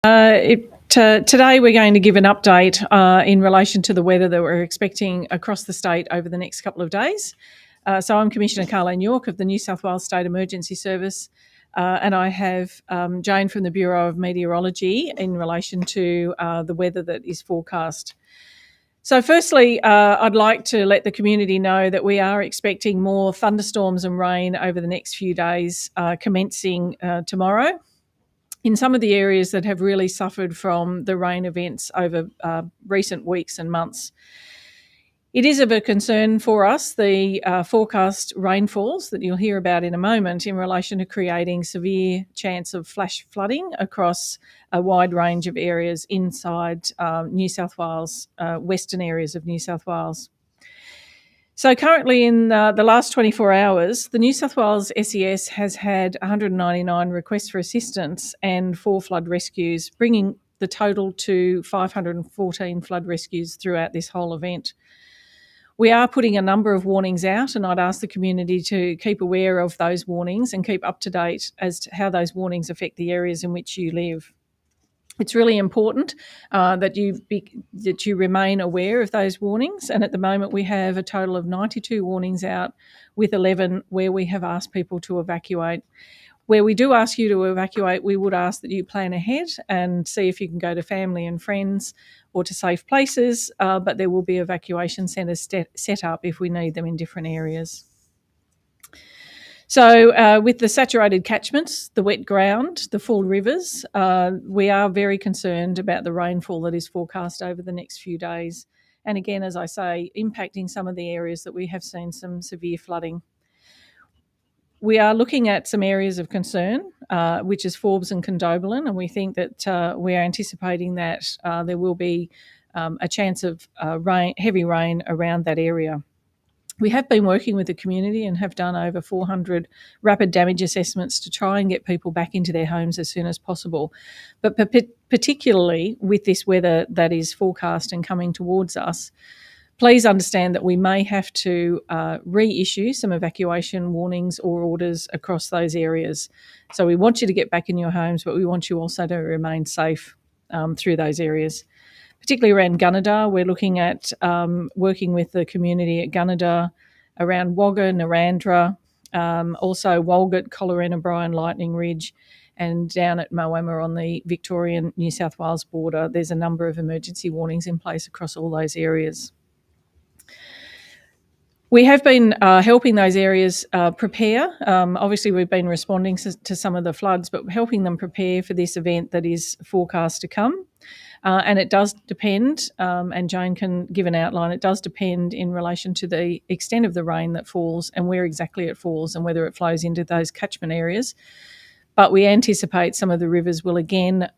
Today we're going to give an update in relation to the weather that we're expecting across the state over the next couple of days. So I'm Commissioner Carlene York of the New South Wales State Emergency Service, and I have Jane from the Bureau of Meteorology in relation to the weather that is forecast. So firstly, I'd like to let the community know that we are expecting more thunderstorms and rain over the next few days, commencing tomorrow, in some of the areas that have really suffered from the rain events over recent weeks and months. It is of a concern for us, the forecast rainfalls that you'll hear about in a moment in relation to creating severe chance of flash flooding across a wide range of areas inside New South Wales, western areas of New South Wales. So currently in the last 24 hours, the New South Wales SES has had 199 requests for assistance and 4 flood rescues, bringing the total to 514 flood rescues throughout this whole event. We are putting a number of warnings out, and I'd ask the community to keep aware of those warnings and keep up to date as to how those warnings affect the areas in which you live. It's really important that you remain aware of those warnings, and at the moment we have a total of 92 warnings out, with 11 where we have asked people to evacuate. Where we do ask you to evacuate, we would ask that you plan ahead and see if you can go to family and friends or to safe places, but there will be evacuation centres set up if we need them in different areas. So with the saturated catchments, the wet ground, the full rivers, we are very concerned about the rainfall that is forecast over the next few days. And again, as I say, impacting some of the areas that we have seen some severe flooding. We are looking at some areas of concern, which is Forbes and Condobolin, and we think that we are anticipating that there will be a chance of heavy rain around that area. We have been working with the community and have done over 400 rapid damage assessments to try and get people back into their homes as soon as possible. But particularly with this weather that is forecast and coming towards us, please understand that we may have to reissue some evacuation warnings or orders across those areas. So we want you to get back in your homes, but we want you also to remain safe through those areas. Particularly around Gunnedah, we're looking at working with the community at Gunnedah, around Wagga, Narrandera, also Walgett, Collarena, Bryan, Lightning Ridge, and down at Moama on the Victorian-New South Wales border. There's a number of emergency warnings in place across all those areas. We have been helping those areas prepare. Obviously, we've been responding to some of the floods, but helping them prepare for this event that is forecast to come. And it does depend, and Jane can give an outline, it does depend in relation to the extent of the rain that falls and where exactly it falls and whether it flows into those catchment areas. But we anticipate some of the rivers will again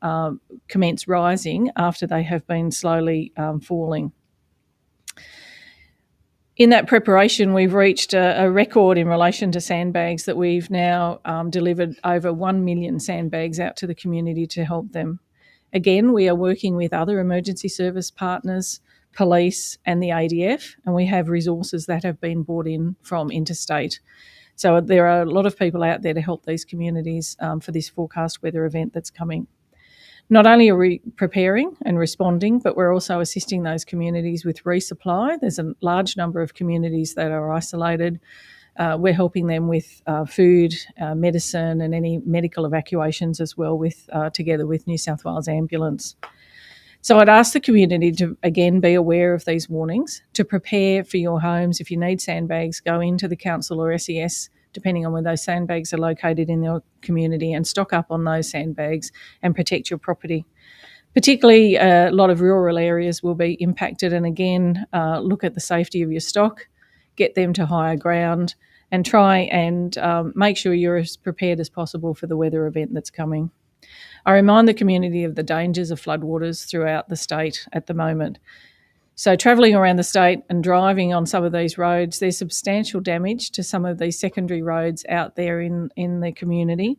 commence rising after they have been slowly falling. In that preparation, we've reached a record in relation to sandbags that we've now delivered over 1 million sandbags out to the community to help them. Again, we are working with other emergency service partners, police and the ADF, and we have resources that have been brought in from interstate. So there are a lot of people out there to help these communities for this forecast weather event that's coming. Not only are we preparing and responding, but we're also assisting those communities with resupply. There's a large number of communities that are isolated. We're helping them with food, medicine and any medical evacuations as well, together with New South Wales Ambulance. So I'd ask the community to, again, be aware of these warnings, to prepare for your homes. If you need sandbags, go into the council or SES, depending on where those sandbags are located in your community, and stock up on those sandbags and protect your property. Particularly, a lot of rural areas will be impacted, and again, look at the safety of your stock, get them to higher ground, and try and make sure you're as prepared as possible for the weather event that's coming. I remind the community of the dangers of floodwaters throughout the state at the moment. So travelling around the state and driving on some of these roads, there's substantial damage to some of these secondary roads out there in the community,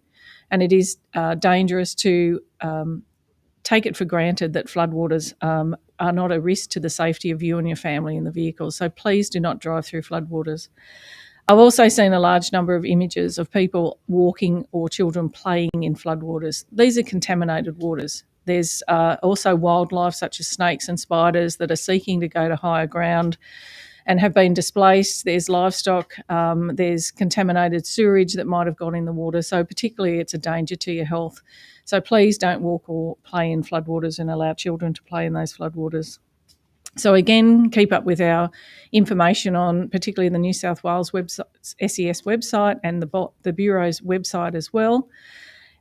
and it is dangerous to take it for granted that floodwaters are not a risk to the safety of you and your family in the vehicles. So please do not drive through floodwaters. I've also seen a large number of images of people walking or children playing in floodwaters. These are contaminated waters. There's also wildlife such as snakes and spiders that are seeking to go to higher ground and have been displaced. There's livestock, there's contaminated sewage that might have got in the water. So particularly it's a danger to your health. So please don't walk or play in floodwaters and allow children to play in those floodwaters. So again, keep up with our information on particularly the New South Wales website, SES website, and the Bureau's website as well.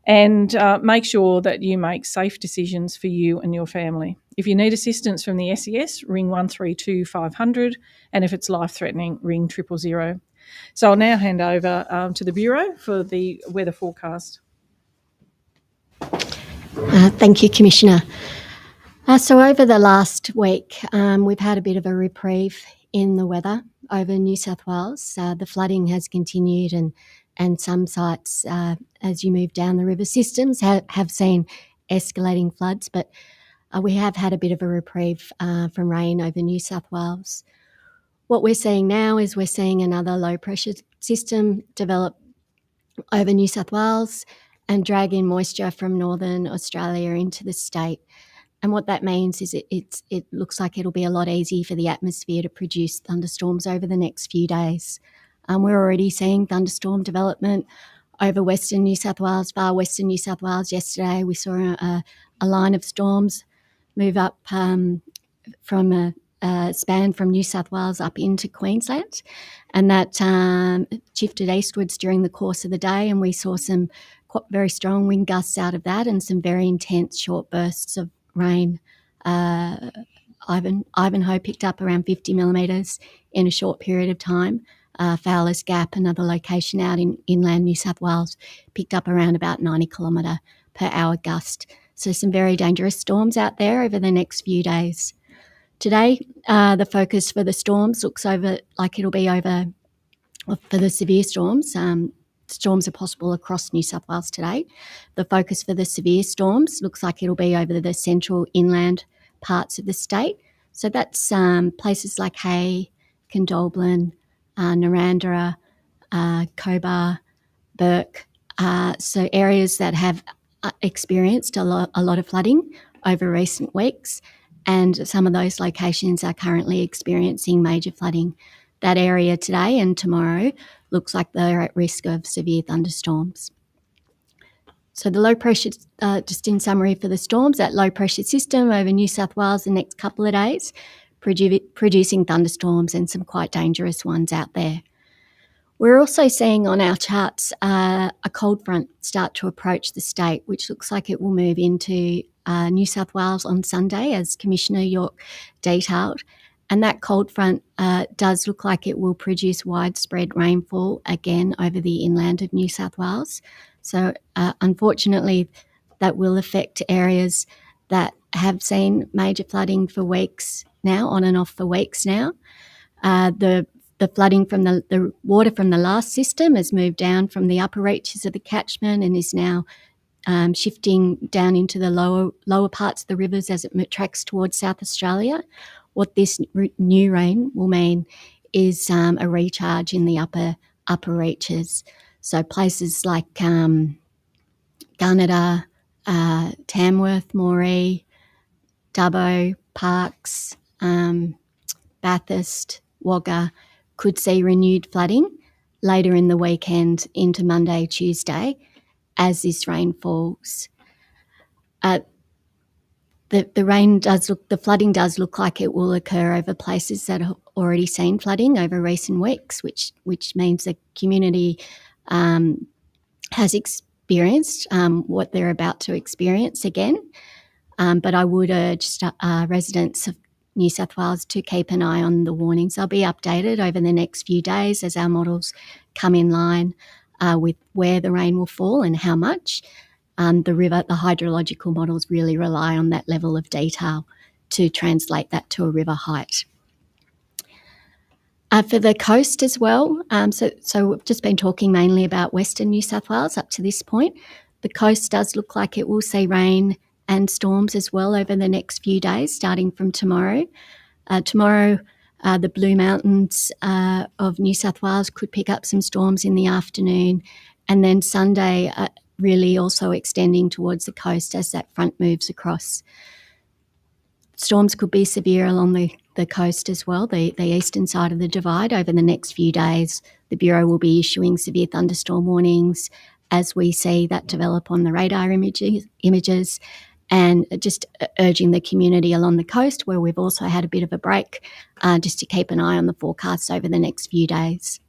And make sure that you make safe decisions for you and your family. If you need assistance from the SES, ring 132 500, and if it's life-threatening, ring 000. So I'll now hand over to the Bureau for the weather forecast. Thank you, Commissioner. So over the last week, we've had a bit of a reprieve in the weather over New South Wales. The flooding has continued, and some sites, as you move down the river systems, have seen escalating floods, but we have had a bit of a reprieve from rain over New South Wales. What we're seeing now is we're seeing another low-pressure system develop over New South Wales and drag in moisture from northern Australia into the state. And what that means is it looks like it'll be a lot easier for the atmosphere to produce thunderstorms over the next few days. We're already seeing thunderstorm development over Western New South Wales, far Western New South Wales. Yesterday we saw a line of storms move up from a span from New South Wales up into Queensland, and that shifted eastwards during the course of the day, and we saw some very strong wind gusts out of that and some very intense short bursts of rain. Ivanhoe picked up around 50 millimetres in a short period of time. Fowler's Gap, another location out in inland New South Wales, picked up around about 90 kilometre per hour gust. So some very dangerous storms out there over the next few days. Today, the focus for the storms looks like it'll be over for the severe storms. Storms are possible across New South Wales today. The focus for the severe storms looks like it'll be over the central inland parts of the state. So that's places like Hay, Condobolin, Narrandera, Cobar, Burke. So areas that have experienced a lot of flooding over recent weeks, and some of those locations are currently experiencing major flooding. That area today and tomorrow looks like they're at risk of severe thunderstorms. So the low pressure, just in summary for the storms, that low pressure system over New South Wales the next couple of days, producing thunderstorms and some quite dangerous ones out there. We're also seeing on our charts a cold front start to approach the state, which looks like it will move into New South Wales on Sunday, as Commissioner York detailed. And that cold front does look like it will produce widespread rainfall again over the inland of New South Wales. So unfortunately, that will affect areas that have seen major flooding for weeks now, on and off for weeks now. The flooding from the water from the last system has moved down from the upper reaches of the catchment and is now shifting down into the lower parts of the rivers as it tracks towards South Australia. What this new rain will mean is a recharge in the upper reaches. So places like Gunnedah, Tamworth, Moree, Dubbo, Parkes, Bathurst, Wagga could see renewed flooding later in the weekend into Monday, Tuesday, as this rain falls. The flooding does look like it will occur over places that have already seen flooding over recent weeks, which means the community has experienced what they're about to experience again. But I would urge residents of New South Wales to keep an eye on the warnings. They'll be updated over the next few days as our models come in line with where the rain will fall and how much. The hydrological models really rely on that level of detail to translate that to a river height. For the coast as well, so we've just been talking mainly about Western New South Wales up to this point. The coast does look like it will see rain and storms as well over the next few days, starting from tomorrow. Tomorrow, the Blue Mountains of New South Wales could pick up some storms in the afternoon, and then Sunday, really also extending towards the coast as that front moves across. Storms could be severe along the coast as well, the eastern side of the divide. Over the next few days, the Bureau will be issuing severe thunderstorm warnings as we see that develop on the radar images, and just urging the community along the coast, where we've also had a bit of a break, just to keep an eye on the forecast over the next few days.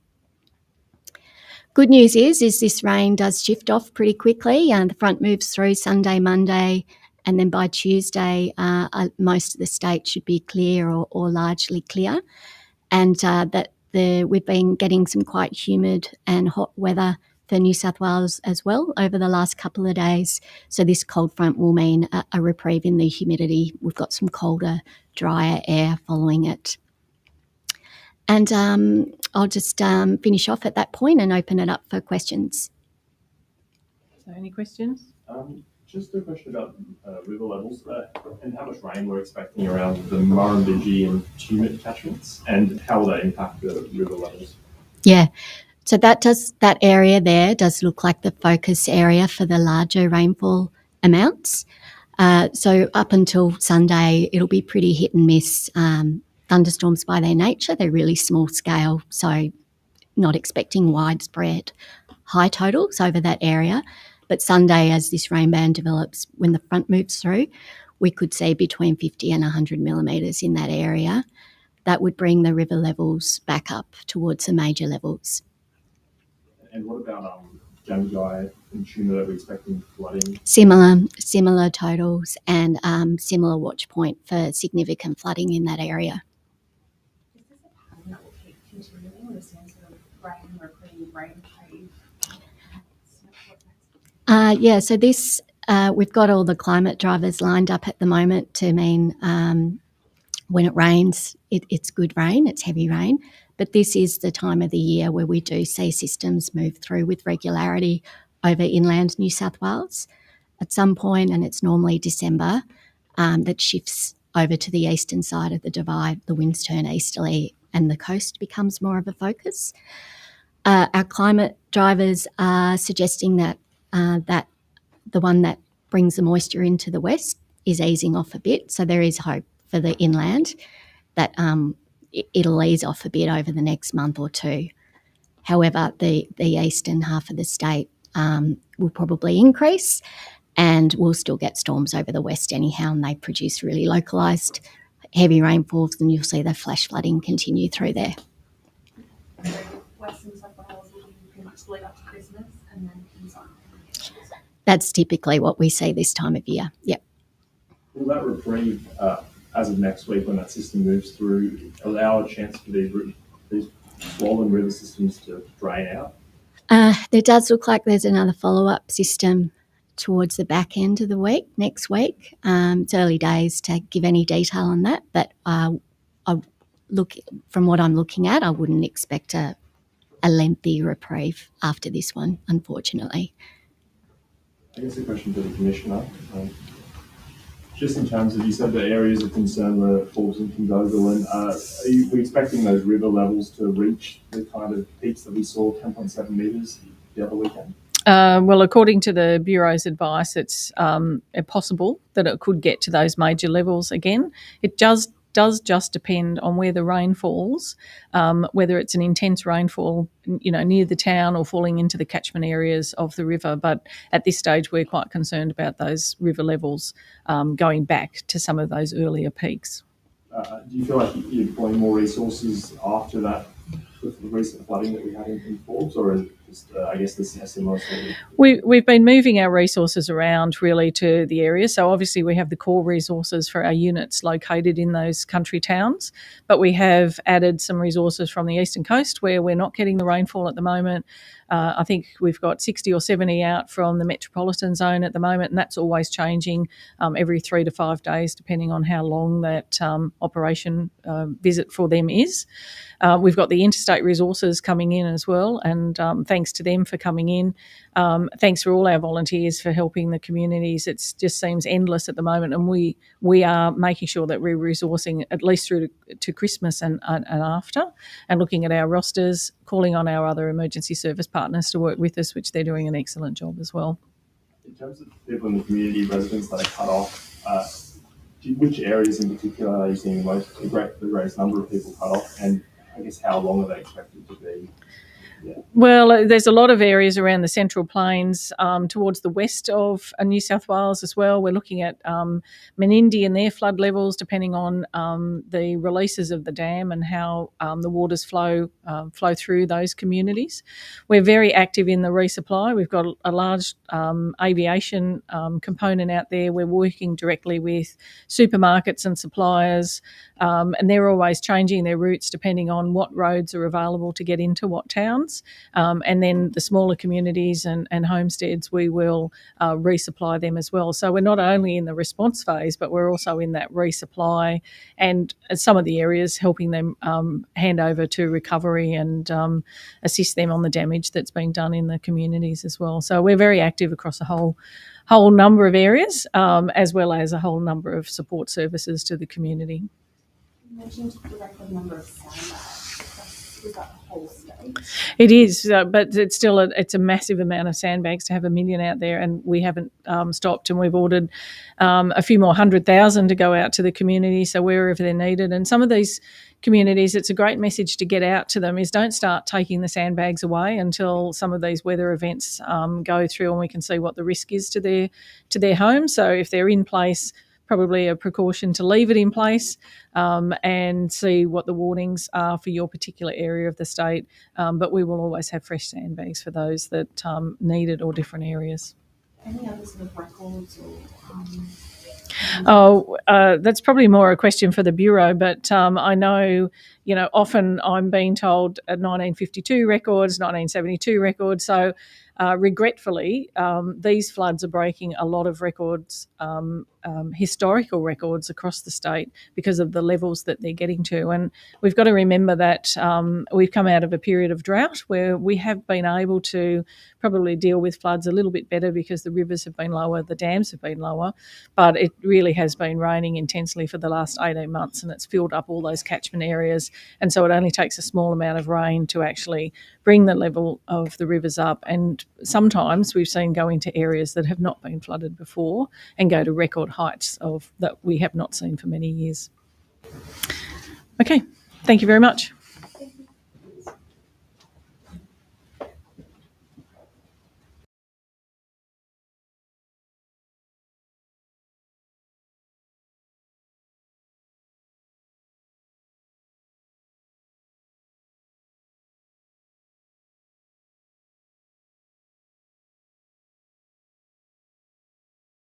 Good news is this rain does shift off pretty quickly. The front moves through Sunday, Monday, and then by Tuesday, most of the state should be clear or largely clear. And we've been getting some quite humid and hot weather for New South Wales as well over the last couple of days. So this cold front will mean a reprieve in the humidity. We've got some colder, drier air following it. And I'll just finish off at that point and open it up for questions. So any questions? Just a question about river levels and how much rain we're expecting around the Murrumbidgee and Tumut catchments, and how will that impact the river levels? Yeah, so that area there does look like the focus area for the larger rainfall amounts. So up until Sunday, it'll be pretty hit and miss. Thunderstorms by their nature, they're really small scale, so not expecting widespread high totals over that area. But Sunday, as this rain band develops, when the front moves through, we could see between 50 and 100 millimetres in that area. That would bring the river levels back up towards the major levels. And what about Jamgai and Tuna that we're expecting flooding? Similar totals and similar watch point for significant flooding in that area. Is this a pattern that will keep continuing, the sense of rain, reprieve, Yeah, so this, we've got all the climate drivers lined up at the moment to mean when it rains, it's good rain, it's heavy rain. But this is the time of the year where we do see systems move through with regularity over inland New South Wales. At some point, and it's normally December, that shifts over to the eastern side of the divide, the winds turn easterly and the coast becomes more of a focus. Our climate drivers are suggesting that the one that brings the moisture into the west is easing off a bit. So there is hope for the inland that it'll ease off a bit over the next month or two. However, the eastern half of the state will probably increase, and we'll still get storms over the west anyhow, and they produce really localised heavy rainfalls, and you'll see the flash flooding continue through there. Western South Wales will be pretty much lead up to Christmas and then inside. That's typically what we see this time of year. Yep. Will that reprieve, as of next week when that system moves through, allow a chance for these swollen river systems to drain out? There does look like there's another follow-up system towards the back end of the week, next week. It's early days to give any detail on that, but from what I'm looking at, I wouldn't expect a lengthy reprieve after this one, unfortunately. I guess a question for the Commissioner. Just in terms of, you said the areas of concern were Forbes and Condobolin. Are we expecting those river levels to reach the kind of peaks that we saw, 10.7 metres the other weekend? Well, according to the Bureau's advice, it's possible that it could get to those major levels again. It does just depend on where the rain falls, whether it's an intense rainfall, near the town or falling into the catchment areas of the river. But at this stage, we're quite concerned about those river levels going back to some of those earlier peaks. Do you feel like you're deploying more resources after that with the recent flooding that we had in Forbes, or is it just, I guess, this is a similar sort of... We've been moving our resources around really to the area. So obviously we have the core resources for our units located in those country towns, but we have added some resources from the eastern coast where we're not getting the rainfall at the moment. I think we've got 60 or 70 out from the metropolitan zone at the moment, and that's always changing every 3 to 5 days, depending on how long that operation visit for them is. We've got the interstate resources coming in as well, and thanks to them for coming in. Thanks for all our volunteers for helping the communities. It just seems endless at the moment, and we are making sure that we're resourcing at least through to Christmas and after, and looking at our rosters, calling on our other emergency service partners to work with us, which they're doing an excellent job as well. In terms of people in the community, residents that are cut off, which areas in particular are you seeing the greatest number of people cut off, and I guess how long are they expected to be? Yeah. Well, there's a lot of areas around the Central Plains towards the west of New South Wales as well. We're looking at Menindee and their flood levels, depending on the releases of the dam and how the waters flow through those communities. We're very active in the resupply. We've got a large aviation component out there. We're working directly with supermarkets and suppliers, and they're always changing their routes depending on what roads are available to get into what towns. And then the smaller communities and homesteads, we will resupply them as well. So we're not only in the response phase, but we're also in that resupply and some of the areas helping them hand over to recovery and assist them on the damage that's being done in the communities as well. So we're very active across a whole number of areas, as well as a whole number of support services to the community. You mentioned the record number of sandbags. Is that the whole state? It is, but it's still it's a massive amount of sandbags to have 1 million out there, and we haven't stopped, and we've ordered a few more 100,000 to go out to the community, so wherever they're needed. And some of these communities, it's a great message to get out to them, is don't start taking the sandbags away until some of these weather events go through and we can see what the risk is to their home. So if they're in place, probably a precaution to leave it in place and see what the warnings are for your particular area of the state. But we will always have fresh sandbags for those that need it or different areas. Any other sort of records that's probably more a question for the Bureau, but I know, often I'm being told 1952 records, 1972 records. So regretfully, these floods are breaking a lot of records, historical records across the state because of the levels that they're getting to. And we've got to remember that we've come out of a period of drought where we have been able to probably deal with floods a little bit better because the rivers have been lower, the dams have been lower, but it really has been raining intensely for the last 18 months and it's filled up all those catchment areas. And so it only takes a small amount of rain to actually bring the level of the rivers up. And sometimes we've seen go into areas that have not been flooded before and go to record heights of that we have not seen for many years. Okay, thank you very much.